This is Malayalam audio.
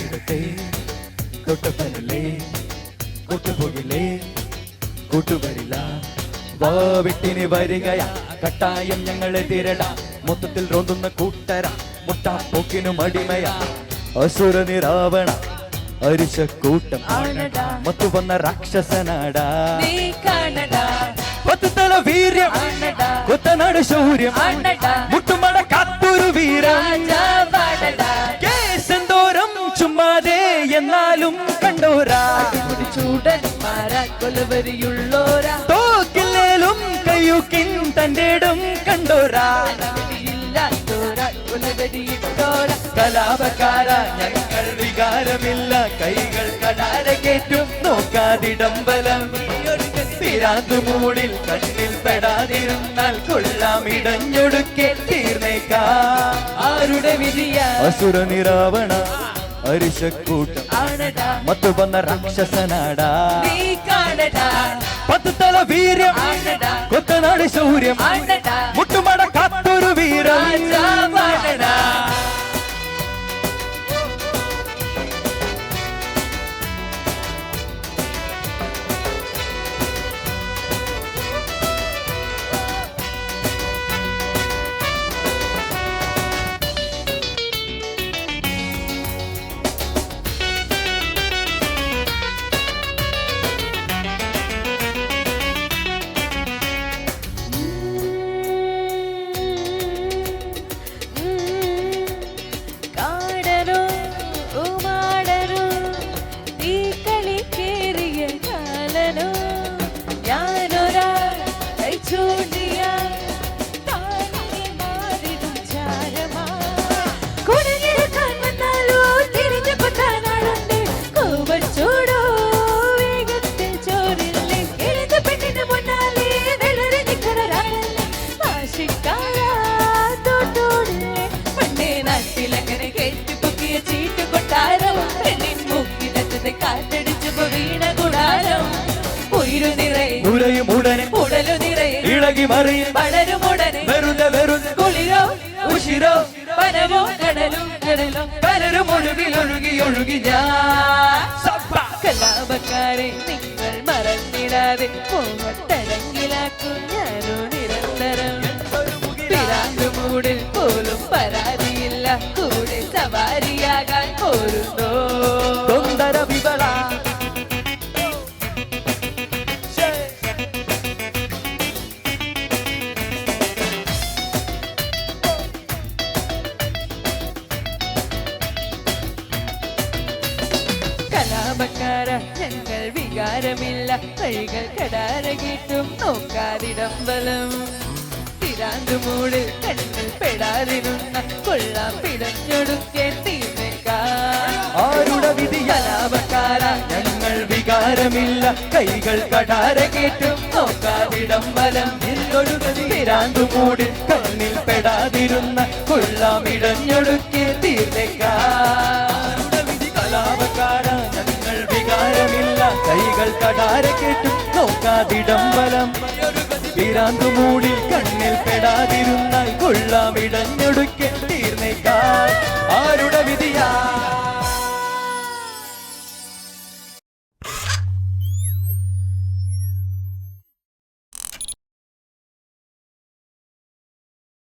കൂട്ടിടട്ടെ തൊട്ടപ്പനല്ലേ കൂട്ടുപോകില്ലേ കൂട്ടുവരില്ല വാവിട്ടിന് വരികയാ കട്ടായം ഞങ്ങളെ തിരട മൊത്തത്തിൽ റോന്തുന്ന കൂട്ടര മുട്ടാപ്പോക്കിനും അടിമയാ അസുര നിരാവണ അരിശക്കൂട്ടം മത്തു വന്ന രാക്ഷസനാടാ പത്തുതല വീര്യം കുത്തനാട് ശൗര്യം മുട്ടുമട കാത്തൊരു വീരം കേസെന്തോരം ചുമ്മാതെ എന്നാലും കണ്ടോരാ കൊലവരിയുള്ളോരാ തോക്കില്ലേലും കയ്യൂക്കിൻ തന്റെ ഇടം കണ്ടോരാ കലാപക്കാര ഞങ്ങൾ വികാരമില്ല കൈകൾ കടാര കേറ്റും നോക്കാതിടംബലം തിരാന്തുമൂടിൽ കണ്ണിൽ പെടാതിരുന്നാൽ കൊള്ളാം ഇടഞ്ഞൊടുക്കെ തീർന്നേക്കാ ആരുടെ വിധിയ അസുര നിരാവണ അരിശക്കൂട്ടം മത്തു വന്ന രാക്ഷസനാടാ പത്തുതല വീര്യം കൊത്തനാട് ശൗര്യം മുട്ടുമട കാത്തൊരു വീരം ഇളകി മറിയും വളരുമുടനെ വെറുതെ വെറുതെ കുളിരോ ഉഷിരോ പനവോ കടലും കടലോ പലരും ഒഴുകി ഒഴുകി ഒഴുകി കലാപക്കാരെ നിങ്ങൾ മറന്നിടാതെ പോട്ടടങ്കിലാക്കും ഞാനോ നിരന്തരം പിരാന്തുമൂടിൽ പോലും പരാതിയില്ല കൂടെ സവാരിയാകാൻ പോരുന്നോ തൊന്തര വിവള കലാപക്കാര ഞങ്ങൾ വികാരമില്ല കൈകൾ കടാരകിട്ടും നോക്കാതിടംബലം തിരാന്തുമൂട് കണ്ണിൽ പെടാതിരുന്ന കൊള്ളാം പിടഞ്ഞൊടുക്കെ ആരുടെ വിധി കലാപക്കാര ഞങ്ങൾ വികാരമില്ല കൈകൾ കടാര കേട്ടും നോക്കാതിടംബലം തിരാന്തുമൂടിൽ കണ്ണിൽ പെടാതിരുന്ന കൊള്ളാം ഇടഞ്ഞൊടുക്കെ കലാപക്കാര ഞങ്ങൾ വികാരമില്ല കൈകൾ കടാര കേട്ടും നോക്കാതിടംബലം തിരാന്തുമൂടിൽ കണ്ണിൽ പെടാതിരുന്നാൽ കൊള്ളാം ഇടഞ്ഞൊടുക്കെ